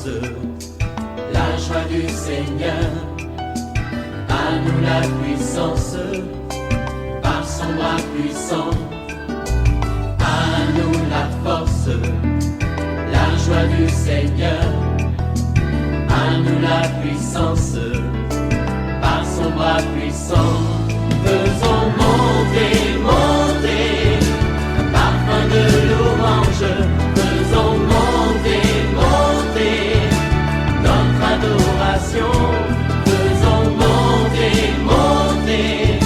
force, la joie du Seigneur. À nous la puissance, par son bras puissant. À nous la force, la joie du Seigneur. À nous la puissance, par son bras puissant. Faisons monter, monter, un parfum de louange. Faisons monter, monter, notre adoration. Faisons monter, monter,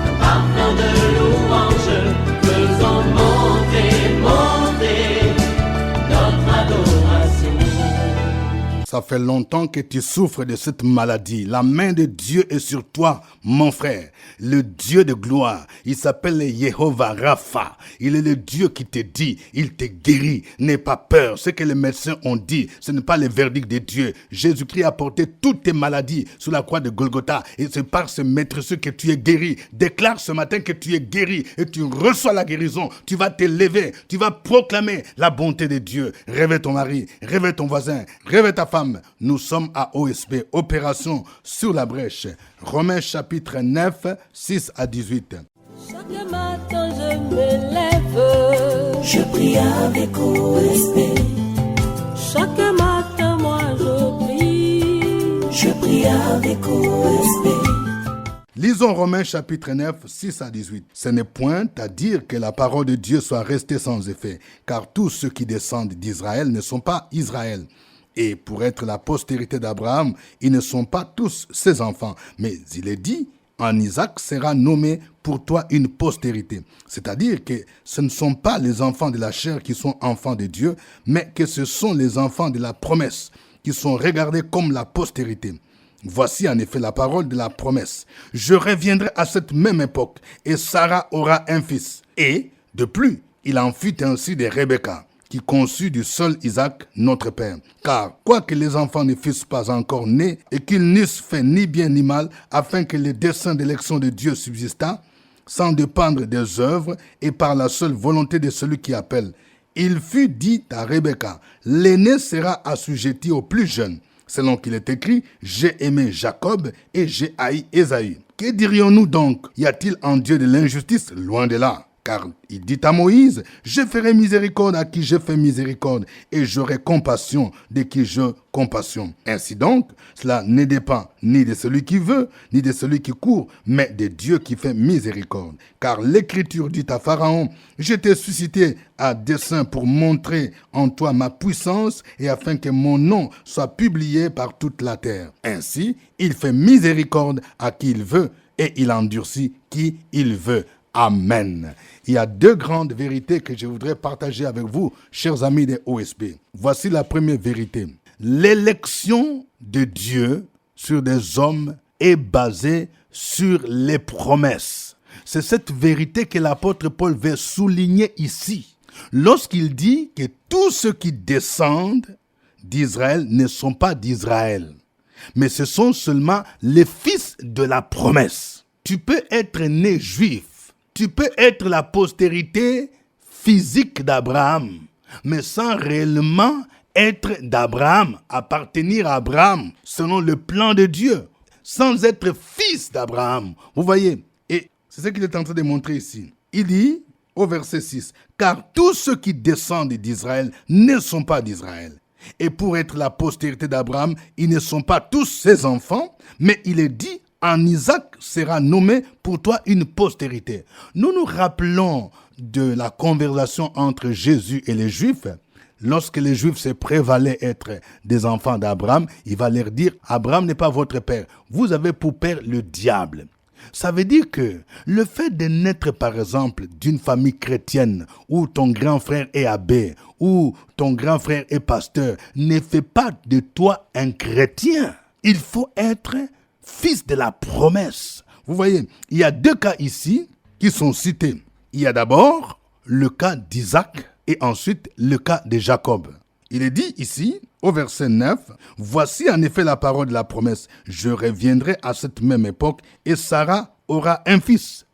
un parfum de louange. Faisons monter, monter, notre adoration. Ça fait longtemps que tu souffres de cette maladie. La main de Dieu est sur toi, mon frère. Le Dieu de gloire, il s'appelle Yehovah Rapha. Il est le Dieu qui te dit, il te guérit. N'aie pas peur. Ce que les médecins ont dit, ce n'est pas le verdict de Dieu. Jésus-Christ a porté toutes tes maladies sur la croix de Golgotha. Et c'est par ce maîtreseux que tu es guéri. Déclare ce matin que tu es guéri et tu reçois la guérison. Tu vas te lever, tu vas proclamer la bonté de Dieu. Réveille ton mari, réveille ton voisin, réveille ta femme. Nous sommes à OSP, Opération sur la brèche. Romains chapitre 9, 6 à 18. Chaque matin je me lève, Je prie avec OSP. chaque matin moi je prie. Je prie avec OSP. Lisons Romains chapitre 9, 6 à 18. Ce n'est point à dire que la parole de Dieu soit restée sans effet, car tous ceux qui descendent d'Israël ne sont pas Israël. Et pour être la postérité d'Abraham, ils ne sont pas tous ses enfants. Mais il est dit, en Isaac sera nommé pour toi une postérité. C'est-à-dire que ce ne sont pas les enfants de la chair qui sont enfants de Dieu, mais que ce sont les enfants de la promesse qui sont regardés comme la postérité. Voici en effet la parole de la promesse. Je reviendrai à cette même époque et Sarah aura un fils. Et, de plus, il en fut ainsi de Rebecca, qui conçut du seul Isaac, notre père. Car, quoique les enfants ne fussent pas encore nés, et qu'ils n'eussent fait ni bien ni mal, afin que le dessein d'élection de Dieu subsistât, sans dépendre des œuvres, et par la seule volonté de celui qui appelle, il fut dit à Rebecca, l'aîné sera assujetti au plus jeune, selon qu'il est écrit, j'ai aimé Jacob et j'ai haï Ésaü. Que dirions-nous donc? Y a-t-il en Dieu de l'injustice? Loin de là. Car il dit à Moïse, je ferai miséricorde à qui je fais miséricorde, et j'aurai compassion de qui je compassion. Ainsi donc, cela ne dépend ni de celui qui veut, ni de celui qui court, mais de Dieu qui fait miséricorde. Car l'Écriture dit à Pharaon, je t'ai suscité à dessein pour montrer en toi ma puissance, et afin que mon nom soit publié par toute la terre. Ainsi, il fait miséricorde à qui il veut, et il endurcit qui il veut. Amen. Il y a deux grandes vérités que je voudrais partager avec vous, chers amis des OSP. Voici la première vérité. L'élection de Dieu sur des hommes est basée sur les promesses. C'est cette vérité que l'apôtre Paul veut souligner ici. Lorsqu'il dit que tous ceux qui descendent d'Israël ne sont pas d'Israël, mais ce sont seulement les fils de la promesse. Tu peux être né juif. Tu peux être la postérité physique d'Abraham, mais sans réellement être d'Abraham, appartenir à Abraham selon le plan de Dieu, sans être fils d'Abraham. Vous voyez, et c'est ce qu'il est en train de montrer ici. Il dit au verset 6, « Car tous ceux qui descendent d'Israël ne sont pas d'Israël. Et pour être la postérité d'Abraham, ils ne sont pas tous ses enfants, mais il est dit, en Isaac sera nommé pour toi une postérité. » Nous nous rappelons de la conversation entre Jésus et les Juifs. Lorsque les Juifs se prévalaient être des enfants d'Abraham, il va leur dire, Abraham n'est pas votre père. Vous avez pour père le diable. Ça veut dire que le fait de naître, par exemple, d'une famille chrétienne où ton grand frère est abbé, où ton grand frère est pasteur, ne fait pas de toi un chrétien. Il faut être fils de la promesse. Vous voyez, il y a deux cas ici qui sont cités. Il y a d'abord le cas d'Isaac et ensuite le cas de Jacob. Il est dit ici, au verset 9, « Voici en effet la parole de la promesse. Je reviendrai à cette même époque et Sarah aura un fils. »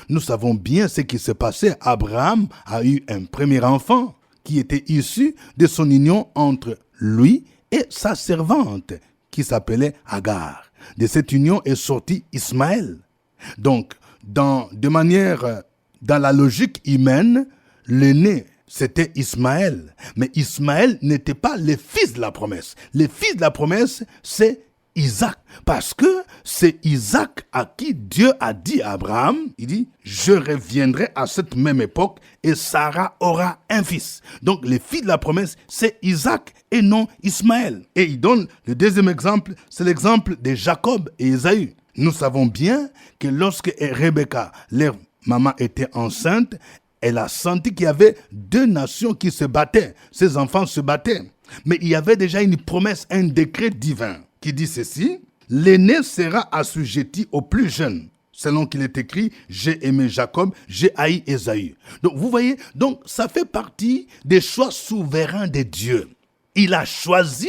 Nous savons bien ce qui s'est passé. Abraham a eu un premier enfant qui était issu de son union entre lui et sa servante qui s'appelait Agar. De cette union est sorti Ismaël. Donc, dans la logique humaine, l'aîné, c'était Ismaël. Mais Ismaël n'était pas le fils de la promesse. Le fils de la promesse, c'est Isaac. Parce que c'est Isaac à qui Dieu a dit à Abraham, il dit, je reviendrai à cette même époque et Sarah aura un fils. Donc le fils de la promesse, c'est Isaac et non Ismaël. Et il donne le deuxième exemple, c'est l'exemple de Jacob et Ésaü. Nous savons bien que lorsque Rebecca, leur maman, était enceinte, elle a senti qu'il y avait deux nations qui se battaient. Ses enfants se battaient. Mais il y avait déjà une promesse, un décret divin qui dit ceci, l'aîné sera assujetti au plus jeune. Selon qu'il est écrit, j'ai aimé Jacob, j'ai haï Ésaü. Donc vous voyez, donc ça fait partie des choix souverains de Dieu. Il a choisi,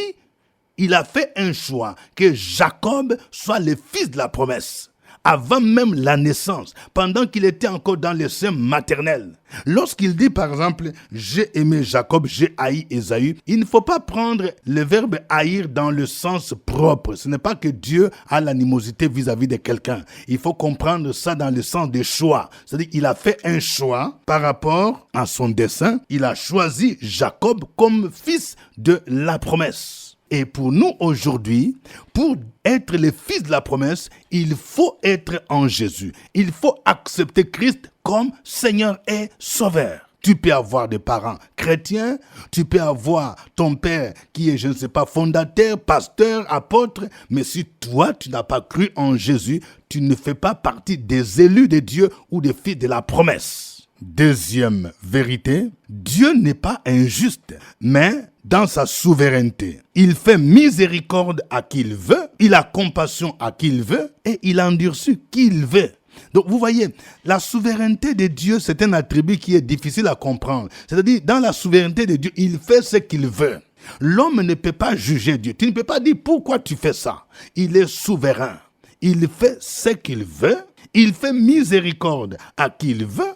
il a fait un choix que Jacob soit le fils de la promesse. Avant même la naissance, pendant qu'il était encore dans le sein maternel. Lorsqu'il dit par exemple, j'ai aimé Jacob, j'ai haï Ésaü, il ne faut pas prendre le verbe haïr dans le sens propre. Ce n'est pas que Dieu a l'animosité vis-à-vis de quelqu'un. Il faut comprendre ça dans le sens des choix. C'est-à-dire qu'il a fait un choix par rapport à son dessein. Il a choisi Jacob comme fils de la promesse. Et pour nous aujourd'hui, pour être les fils de la promesse, il faut être en Jésus. Il faut accepter Christ comme Seigneur et Sauveur. Tu peux avoir des parents chrétiens, tu peux avoir ton père qui est, je ne sais pas, fondateur, pasteur, apôtre, mais si toi, tu n'as pas cru en Jésus, tu ne fais pas partie des élus de Dieu ou des fils de la promesse. Deuxième vérité, Dieu n'est pas injuste, mais dans sa souveraineté, il fait miséricorde à qui il veut, il a compassion à qui il veut et il endurcit qui il veut. Donc vous voyez, la souveraineté de Dieu, c'est un attribut qui est difficile à comprendre. C'est-à-dire, dans la souveraineté de Dieu, il fait ce qu'il veut. L'homme ne peut pas juger Dieu. Tu ne peux pas dire pourquoi tu fais ça. Il est souverain. Il fait ce qu'il veut. Il fait miséricorde à qui il veut.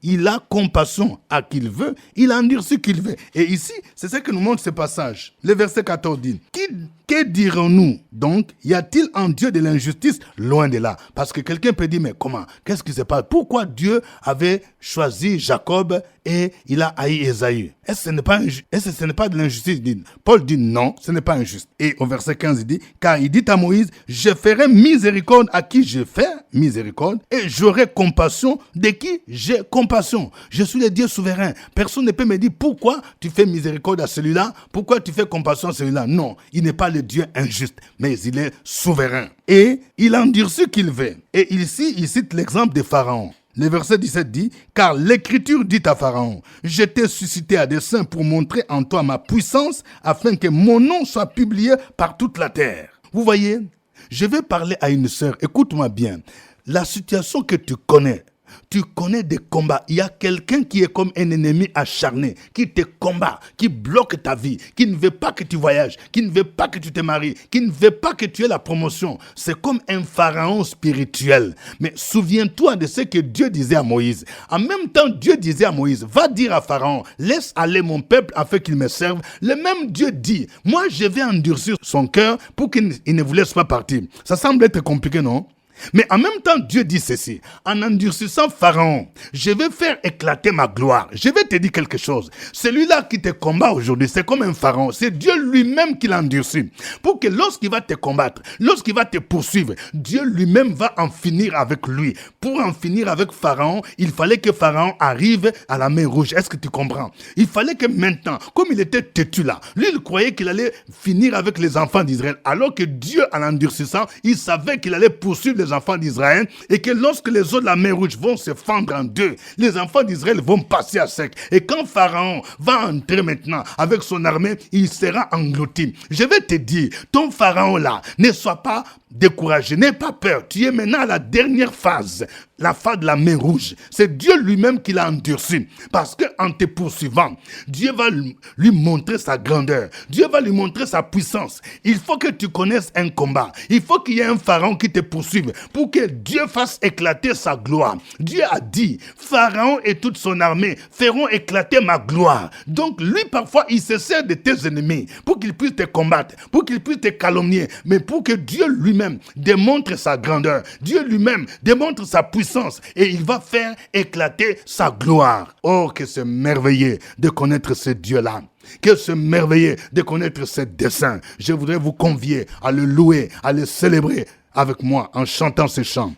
Il a compassion à qui il veut. Il endurcit qui il veut. Et ici, c'est ce que nous montre ce passage. Le verset 14 dit, que dirons-nous donc? Y a-t-il en Dieu de l'injustice? Loin de là. Parce que quelqu'un peut dire, mais comment? Qu'est-ce qui se passe? Pourquoi Dieu avait choisi Jacob et il a haï Ésaü? Est-ce que ce n'est pas de l'injustice? Paul dit non, ce n'est pas injuste. Et au verset 15, il dit, car il dit à Moïse, je ferai miséricorde à qui je fais miséricorde et j'aurai compassion de qui j'ai compassion. Je suis le Dieu souverain. Personne ne peut me dire pourquoi tu fais miséricorde à celui-là, pourquoi tu fais compassion à celui-là. Non, il n'est pas le Dieu injuste, mais il est souverain. Et il endurcit qu'il veut. Et ici, il cite l'exemple de Pharaon. Le verset 17 dit, car l'Écriture dit à Pharaon, je t'ai suscité à dessein pour montrer en toi ma puissance, afin que mon nom soit publié par toute la terre. Vous voyez, je vais parler à une sœur, écoute-moi bien, la situation que tu connais des combats. Il y a quelqu'un qui est comme un ennemi acharné, qui te combat, qui bloque ta vie, qui ne veut pas que tu voyages, qui ne veut pas que tu te maries, qui ne veut pas que tu aies la promotion. C'est comme un pharaon spirituel. Mais souviens-toi de ce que Dieu disait à Moïse. En même temps, Dieu disait à Moïse, va dire à Pharaon, laisse aller mon peuple afin qu'il me serve. Le même Dieu dit, moi je vais endurcir son cœur pour qu'il ne vous laisse pas partir. Ça semble être compliqué, non? Mais en même temps, Dieu dit ceci, en endurcissant Pharaon, je vais faire éclater ma gloire. Je vais te dire quelque chose. Celui-là qui te combat aujourd'hui, c'est comme un pharaon. C'est Dieu lui-même qui l'endurcit. Pour que lorsqu'il va te combattre, lorsqu'il va te poursuivre, Dieu lui-même va en finir avec lui. Pour en finir avec Pharaon, il fallait que Pharaon arrive à la mer Rouge. Est-ce que tu comprends? Il fallait que maintenant, comme il était têtu là, lui il croyait qu'il allait finir avec les enfants d'Israël. Alors que Dieu, en endurcissant, il savait qu'il allait poursuivre les enfants d'Israël et que lorsque les eaux de la mer Rouge vont se fendre en deux, les enfants d'Israël vont passer à sec. Et quand Pharaon va entrer maintenant avec son armée, il sera englouti. Je vais te dire, ton Pharaon là, ne sois pas découragé, n'aie pas peur. Tu es maintenant à la dernière phase, la phase de la mer rouge. C'est Dieu lui-même qui l'a endurci. Parce qu'en te poursuivant, Dieu va lui montrer sa grandeur. Dieu va lui montrer sa puissance. Il faut que tu connaisses un combat. Il faut qu'il y ait un pharaon qui te poursuive pour que Dieu fasse éclater sa gloire. Dieu a dit, Pharaon et toute son armée feront éclater ma gloire. Donc lui, parfois, il se sert de tes ennemis pour qu'il puisse te combattre, pour qu'il puisse te calomnier, mais pour que Dieu lui-même démontre sa grandeur. Dieu lui-même démontre sa puissance et il va faire éclater sa gloire. Oh, que c'est merveilleux de connaître ce Dieu-là. Que c'est merveilleux de connaître ce dessein. Je voudrais vous convier à le louer, à le célébrer avec moi en chantant ces chants.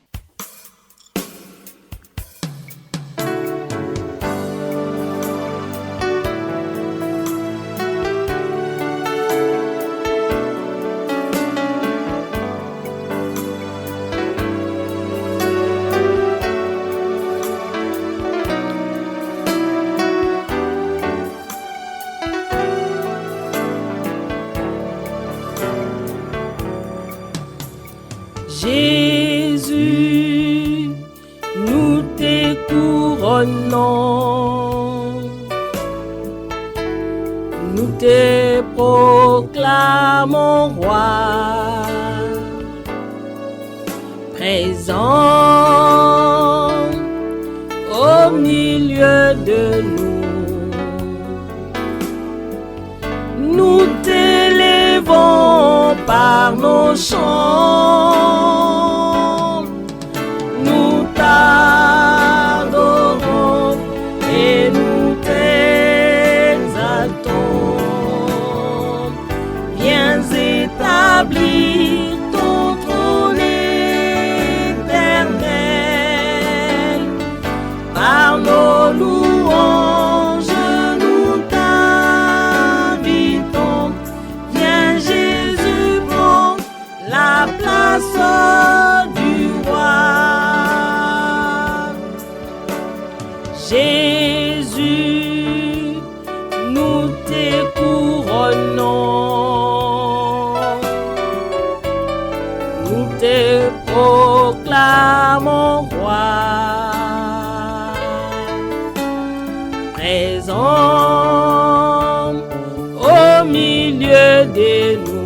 Jésus, nous te couronnons, nous te proclamons roi, présent au milieu de nous. Nous t'élèvons par nos chants, nous t'adorons et nous t'exaltons. Viens établir ton trône éternel par nos louanges. Nous t'invitons. Viens Jésus, prends la place du roi. Jésus, nous te couronnons, nous te proclamons roi, présent au milieu de nous.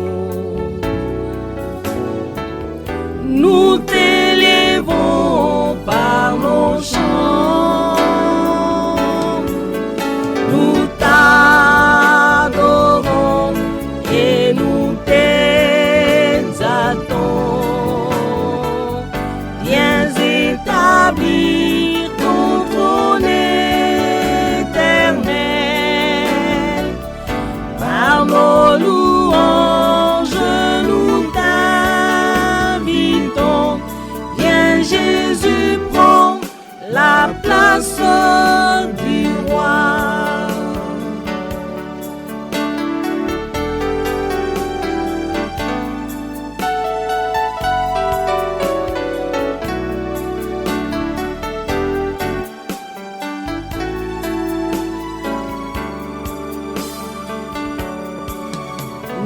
Nous t'élèvons par nos chants, nous t'adorons et nous t'exaltons. Viens établir ton trône éternel par nos louanges. Nous t'invitons. Viens Jésus, prends la place du roi.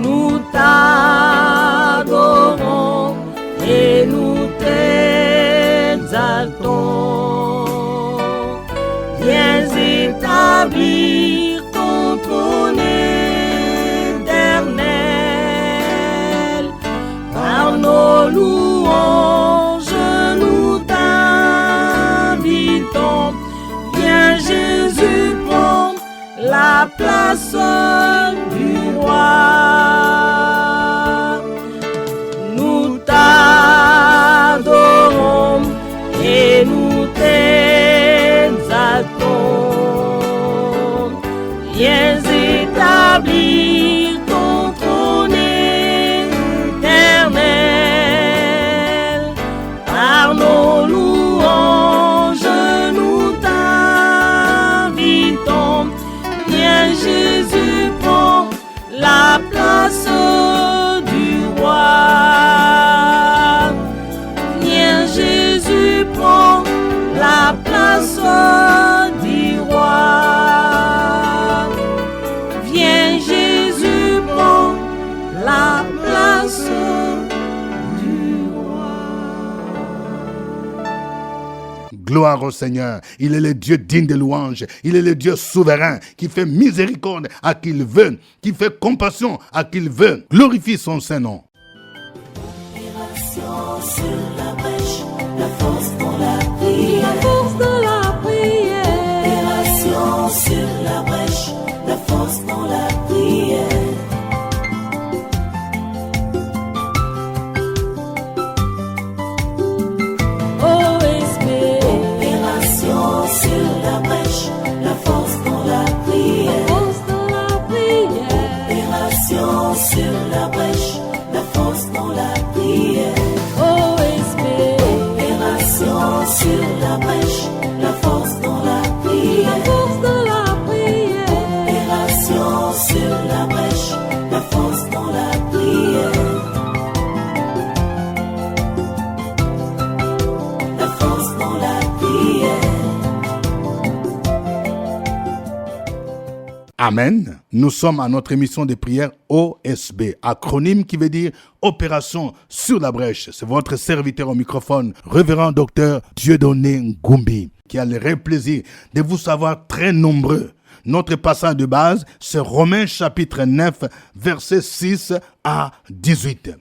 Nous t'adorons et nous t'exaltons. Viens établir ton trône éternel par nos louanges. Nous t'invitons. Viens Jésus, prends la place du roi. Nous t'adorons et nous t'exaltons. Viens établir ton trône éternel par nos louanges. Nous t'invitons. Viens Jésus, Gloire au Seigneur. Il est le Dieu digne de louange. Il est le Dieu souverain qui fait miséricorde à qui il veut, qui fait compassion à qui il veut. Glorifie son Saint-Nom. Opération sur la brèche, la force dans la prière. La force de la prière. Opération sur la brèche, la force dans la prière. OSB. Opération sur la brèche, la force dans la prière. Force de la prière. Opération sur la brèche, la force dans la prière. OSB. Opération sur la brèche, la force dans la La prière. force de la prière. Opération sur la brèche, la force dans la prière. La force dans la prière. Amen. Nous sommes à notre émission de prière OSB, acronyme qui veut dire Opération sur la brèche. C'est votre serviteur au microphone, révérend docteur Dieudonné Ngumbi, qui a le vrai plaisir de vous savoir très nombreux. Notre passage de base, c'est Romains chapitre 9, versets 6 à 18.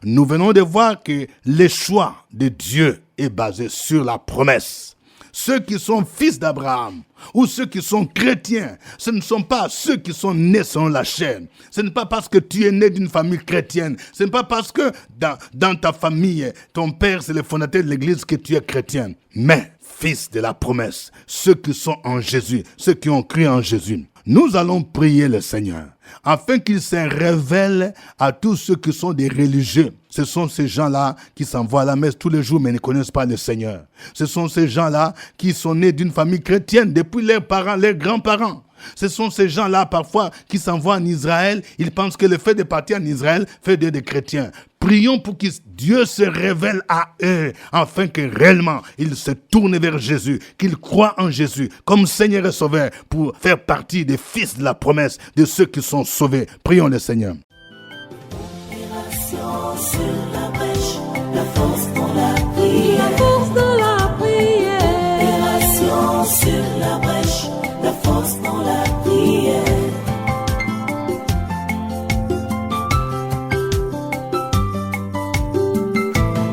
Nous venons de voir que le choix de Dieu est basé sur la promesse. Ceux qui sont fils d'Abraham ou ceux qui sont chrétiens, ce ne sont pas ceux qui sont nés selon la chair. Ce n'est pas parce que tu es né d'une famille chrétienne. Ce n'est pas parce que dans ta famille, ton père c'est le fondateur de l'église que tu es chrétien. Mais fils de la promesse, ceux qui sont en Jésus, ceux qui ont cru en Jésus. Nous allons prier le Seigneur afin qu'il se révèle à tous ceux qui sont des religieux. Ce sont ces gens-là qui s'envoient à la messe tous les jours mais ne connaissent pas le Seigneur. Ce sont ces gens-là qui sont nés d'une famille chrétienne depuis leurs parents, leurs grands-parents. Ce sont ces gens-là parfois qui s'envoient en Israël. Ils pensent que le fait de partir en Israël fait d'eux des chrétiens. Prions pour que Dieu se révèle à eux, afin que réellement ils se tournent vers Jésus, qu'ils croient en Jésus comme Seigneur et Sauveur pour faire partie des fils de la promesse, de ceux qui sont sauvés. Prions le Seigneur. Opération sur la brèche, la force dans la prière. La force de la prière. Opération sur la brèche, la force dans la prière.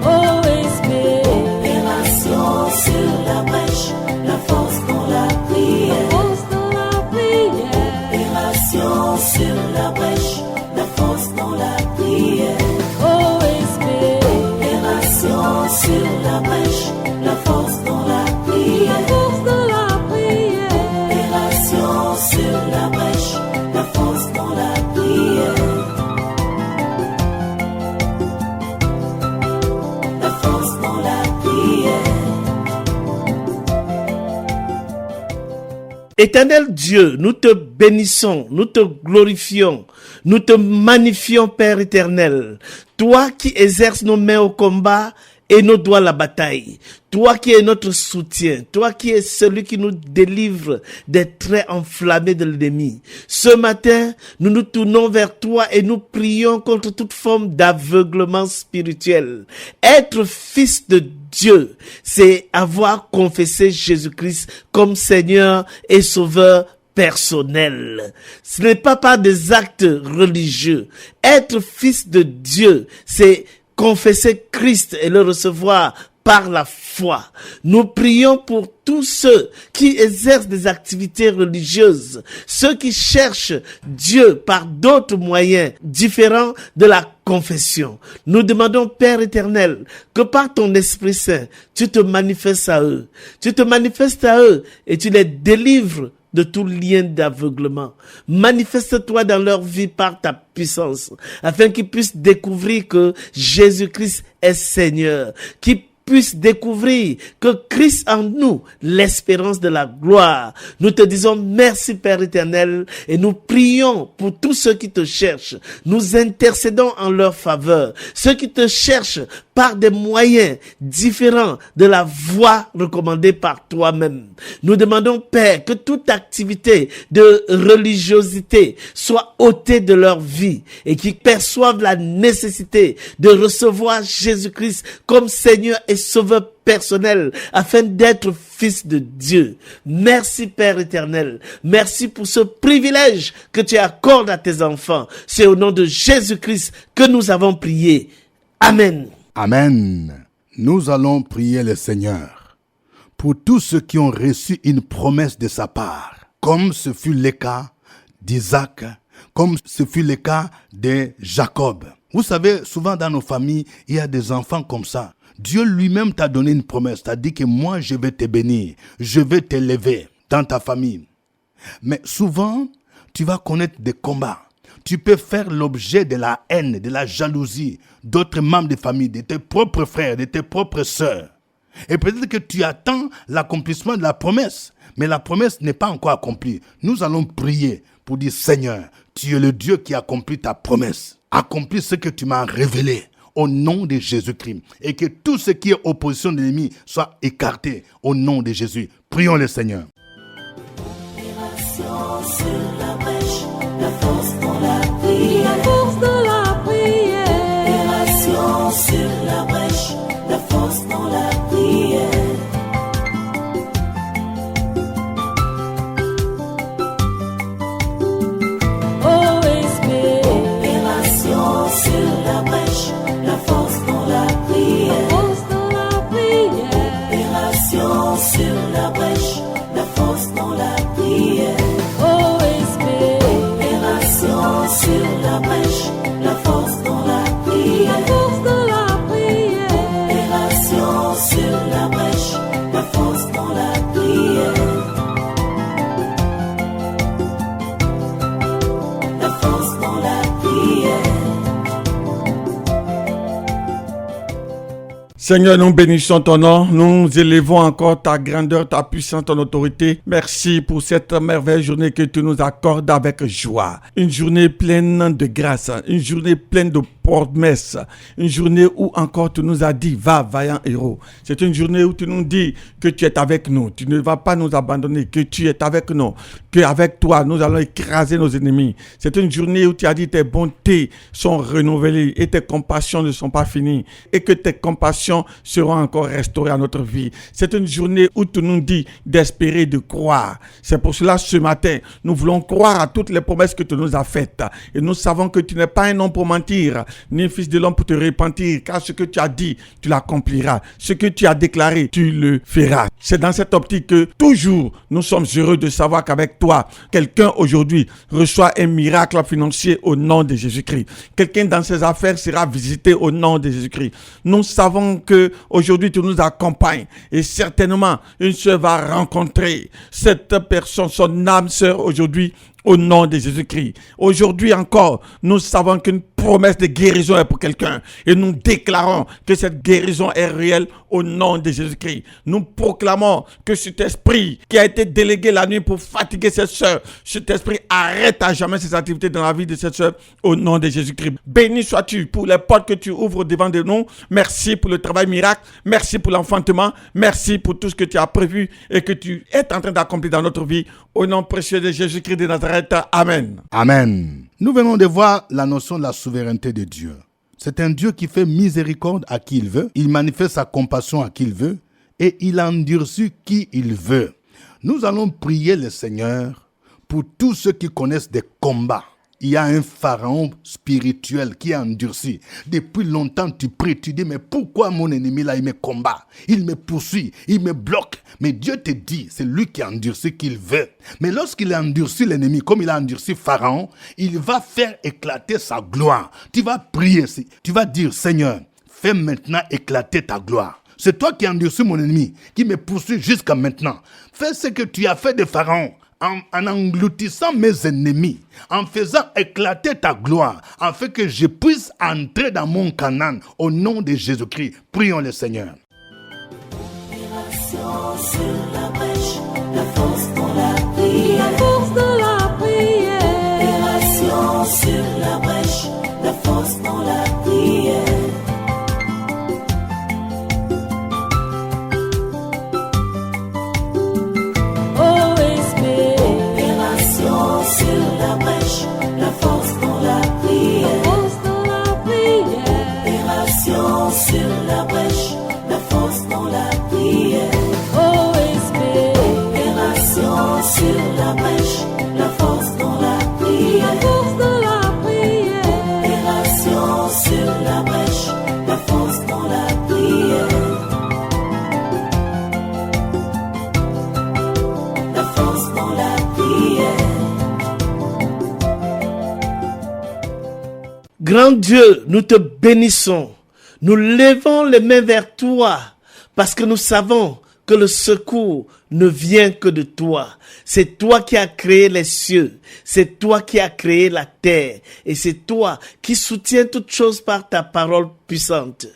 OSB. Opération sur la brèche, la force dans la prière. Force de la prière. Opération sur la brèche, la force dans la prière. OSB. Opération sur la brèche, la force dans la La prière. force de la prière. Opération sur la brèche, la force dans la prière. La force dans la prière. Éternel Dieu, nous te bénissons, nous te glorifions, nous te magnifions, Père éternel. Toi qui exerces nos mains au combat et nos doigts à la bataille. Toi qui es notre soutien, toi qui es celui qui nous délivre des traits enflammés de l'ennemi. Ce matin, nous nous tournons vers toi et nous prions contre toute forme d'aveuglement spirituel. Être fils de Dieu, c'est avoir confessé Jésus-Christ comme Seigneur et Sauveur personnel. Ce n'est pas par des actes religieux. Être fils de Dieu, c'est confesser Christ et le recevoir par la foi. Nous prions pour tous ceux qui exercent des activités religieuses, ceux qui cherchent Dieu par d'autres moyens différents de la confession. Nous demandons, Père éternel, que par ton Esprit Saint, tu te manifestes à eux. Tu te manifestes à eux et tu les délivres de tout lien d'aveuglement. Manifeste-toi dans leur vie par ta puissance, afin qu'ils puissent découvrir que Jésus-Christ est Seigneur, qu'ils puissent découvrir que Christ en nous, l'espérance de la gloire. Nous te disons merci Père éternel et nous prions pour tous ceux qui te cherchent. Nous intercédons en leur faveur. Ceux qui te cherchent par des moyens différents de la voie recommandée par toi-même. Nous demandons, Père, que toute activité de religiosité soit ôtée de leur vie et qu'ils perçoivent la nécessité de recevoir Jésus-Christ comme Seigneur et sauveur personnel afin d'être fils de Dieu. Merci Père éternel. Merci pour ce privilège que tu accordes à tes enfants. C'est au nom de Jésus-Christ que nous avons prié. Amen. Amen. Nous allons prier le Seigneur pour tous ceux qui ont reçu une promesse de sa part, comme ce fut le cas d'Isaac, comme ce fut le cas de Jacob. Vous savez, souvent dans nos familles, il y a des enfants comme ça. Dieu lui-même t'a donné une promesse, t'a dit que moi je vais te bénir, je vais t'élever dans ta famille. Mais souvent, tu vas connaître des combats. Tu peux faire l'objet de la haine, de la jalousie d'autres membres de famille, de tes propres frères, de tes propres sœurs. Et peut-être que tu attends l'accomplissement de la promesse, mais la promesse n'est pas encore accomplie. Nous allons prier pour dire, Seigneur, tu es le Dieu qui accomplit ta promesse. Accomplis ce que tu m'as révélé au nom de Jésus-Christ. Et que tout ce qui est opposition de l'ennemi soit écarté au nom de Jésus. Prions le Seigneur. Opération sur la brèche, la force dans la prière. La force de la prière. Opération sur la brèche, la force dans la prière. OSB. Opération sur la brèche, la force dans la prière. Force de la prière. Opération sur la brèche, la force dans la prière. OSB. Opération sur la brèche, la force dans la prière. La force de la prière. Opération sur la brèche, la force dans la prière. La force dans la prière. Seigneur, nous bénissons ton nom, nous élevons encore ta grandeur, ta puissance, ton autorité. Merci pour cette merveilleuse journée que tu nous accordes avec joie. Une journée pleine de grâce, une journée pleine de promesses, une journée où encore tu nous as dit, va, vaillant héros. C'est une journée où tu nous dis que tu es avec nous, tu ne vas pas nous abandonner, que tu es avec nous, qu'avec toi, nous allons écraser nos ennemis. C'est une journée où tu as dit tes bontés sont renouvelées et tes compassions ne sont pas finies et que tes compassions seront encore restaurées à notre vie. C'est une journée où tu nous dis d'espérer, de croire. C'est pour cela ce matin, nous voulons croire à toutes les promesses que tu nous as faites. Et nous savons que tu n'es pas un homme pour mentir, ni fils de l'homme pour te repentir, car ce que tu as dit, tu l'accompliras. Ce que tu as déclaré, tu le feras. C'est dans cette optique que toujours nous sommes heureux de savoir qu'avec toi, quelqu'un aujourd'hui reçoit un miracle financier au nom de Jésus-Christ. Quelqu'un dans ses affaires sera visité au nom de Jésus-Christ. Nous savons que aujourd'hui tu nous accompagnes et certainement une sœur va rencontrer cette personne, son âme sœur aujourd'hui au nom de Jésus-Christ. Aujourd'hui encore, nous savons qu'une promesse de guérison est pour quelqu'un et nous déclarons que cette guérison est réelle au nom de Jésus-Christ. Nous proclamons que cet esprit qui a été délégué la nuit pour fatiguer cette sœur, cet esprit arrête à jamais ses activités dans la vie de cette sœur au nom de Jésus-Christ. Béni sois-tu pour les portes que tu ouvres devant de nous. Merci pour le travail miracle. Merci pour l'enfantement. Merci pour tout ce que tu as prévu et que tu es en train d'accomplir dans notre vie. Au nom précieux de Jésus-Christ de Nazareth. Amen. Amen. Nous venons de voir la notion de la souveraineté de Dieu. C'est un Dieu qui fait miséricorde à qui il veut, il manifeste sa compassion à qui il veut et il endurcit qui il veut. Nous allons prier le Seigneur pour tous ceux qui connaissent des combats. Il y a un pharaon spirituel qui est endurci. Depuis longtemps, tu pries, tu dis, mais pourquoi mon ennemi là, il me combat? Il me poursuit, il me bloque. Mais Dieu te dit, c'est lui qui a endurci qu'il veut. Mais lorsqu'il a endurci l'ennemi, comme il a endurci Pharaon, il va faire éclater sa gloire. Tu vas prier, tu vas dire, Seigneur, fais maintenant éclater ta gloire. C'est toi qui as endurci mon ennemi, qui me poursuit jusqu'à maintenant. Fais ce que tu as fait de Pharaon. En engloutissant mes ennemis, en faisant éclater ta gloire, afin que je puisse entrer dans mon Canaan, au nom de Jésus-Christ. Prions le Seigneur. Opération sur la brèche, la force dans la prière. La force de la prière. Opération sur la brèche, la force dans la prière. OSB. Opération sur la brèche, la force dans la prière. Force de la prière. Opération sur la brèche, la force Grand Dieu, nous te bénissons. Nous levons les mains vers toi parce que nous savons que le secours ne vient que de toi. C'est toi qui as créé les cieux. C'est toi qui as créé la terre. Et c'est toi qui soutiens toutes choses par ta parole puissante.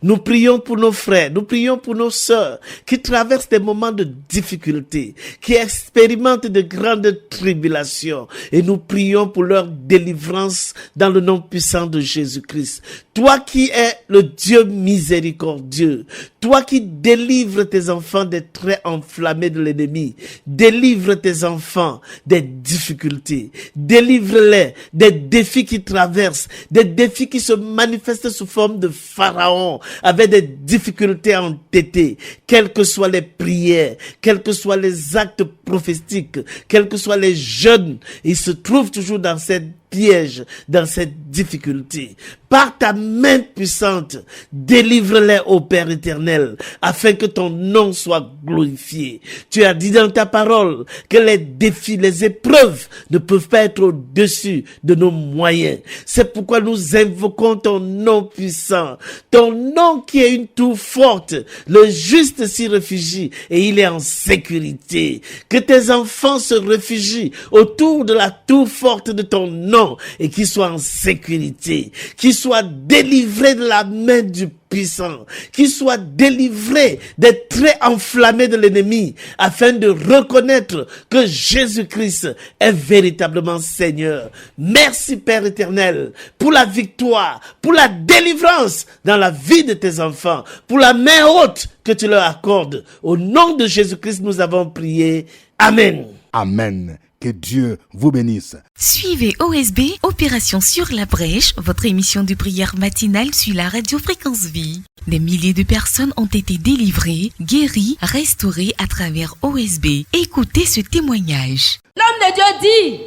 Nous prions pour nos frères, nous prions pour nos sœurs qui traversent des moments de difficulté, qui expérimentent de grandes tribulations. Et nous prions pour leur délivrance dans le nom puissant de Jésus-Christ. Toi qui es le Dieu miséricordieux, toi qui délivres tes enfants des traits enflammés de l'ennemi, délivre tes enfants des difficultés, délivre-les des défis qui traversent, des défis qui se manifestent sous forme de pharaon, avec des difficultés à entêter, quelles que soient les prières, quels que soient les actes prophétiques, quels que soient les jeûnes, ils se trouvent toujours dans cette piège, dans cette difficulté. Par ta main puissante, délivre-les au Père éternel, afin que ton nom soit glorifié. Tu as dit dans ta parole que les défis, les épreuves ne peuvent pas être au-dessus de nos moyens. C'est pourquoi nous invoquons ton nom puissant, ton nom qui est une tour forte. Le juste s'y réfugie et il est en sécurité. Que tes enfants se réfugient autour de la tour forte de ton nom et qu'ils soient en sécurité, qu'ils soient délivrés de la main du puissant, qu'ils soient délivrés des traits enflammés de l'ennemi, afin de reconnaître que Jésus-Christ est véritablement Seigneur. Merci Père éternel pour la victoire, pour la délivrance dans la vie de tes enfants, pour la main haute que tu leur accordes. Au nom de Jésus-Christ, nous avons prié. Amen. Amen. Que Dieu vous bénisse. Suivez OSB, Opération sur la brèche, votre émission de prière matinale sur la radio Fréquence Vie. Des milliers de personnes ont été délivrées, guéries, restaurées à travers OSB. Écoutez ce témoignage. L'homme de Dieu dit,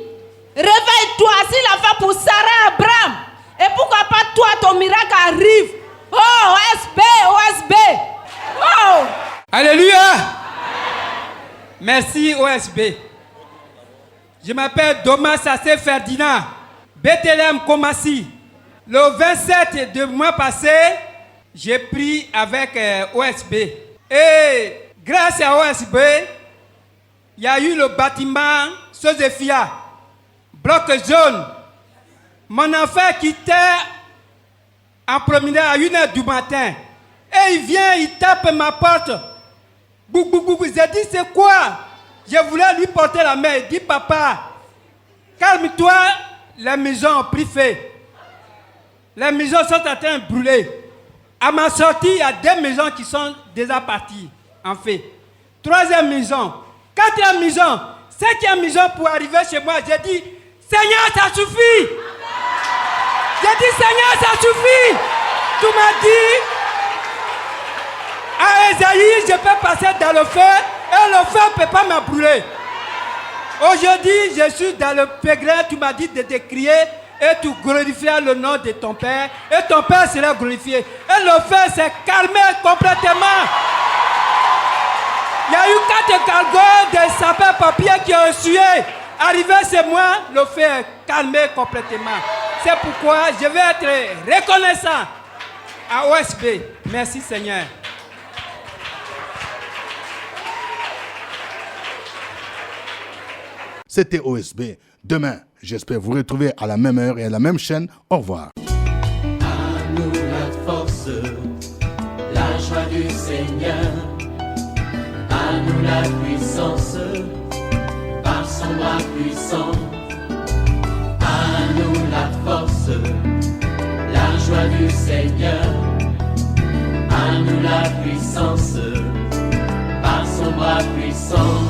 réveille-toi, s'il a fait pour Sarah, Abraham, et pourquoi pas toi, ton miracle arrive. Oh, OSB, OSB. Oh. Alléluia. Merci OSB. Je m'appelle Thomas Sassé Ferdinand, Bethléem Komassi. Le 27 du mois passé, j'ai pris avec OSB. Et grâce à OSB, il y a eu le bâtiment Sosefia, bloc jaune. Mon enfant quittait en promenade à 1h du matin. Et il vient, il tape ma porte. Bouc, bouc, bouc. J'ai dit, c'est quoi? Je voulais lui porter la main. Il dit, papa, calme-toi, les maisons ont pris feu. Les maisons sont en train de brûler. À ma sortie, il y a 2 maisons qui sont déjà parties, en fait. 3e maison, 4e maison, 5e maison pour arriver chez moi. J'ai dit, Seigneur, ça suffit. J'ai dit, Seigneur, ça suffit. Tu m'as dit, à Esaïe, je peux passer dans le feu. Et le feu ne peut pas me brûler. Aujourd'hui, je suis dans le pèlerin. Tu m'as dit de te crier et tu glorifieras le nom de ton Père. Et ton Père sera glorifié. Et le feu s'est calmé complètement. Il y a eu 4 cargos de sapeurs-pompiers qui ont sué. Arrivé chez moi, le feu est calmé complètement. C'est pourquoi je vais être reconnaissant à OSB. Merci Seigneur. C'était OSB. Demain, j'espère vous retrouver à la même heure et à la même chaîne. Au revoir. À nous la force, la joie du Seigneur. À nous la puissance, par son bras puissant. À nous la force, la joie du Seigneur. À nous la puissance, par son bras puissant.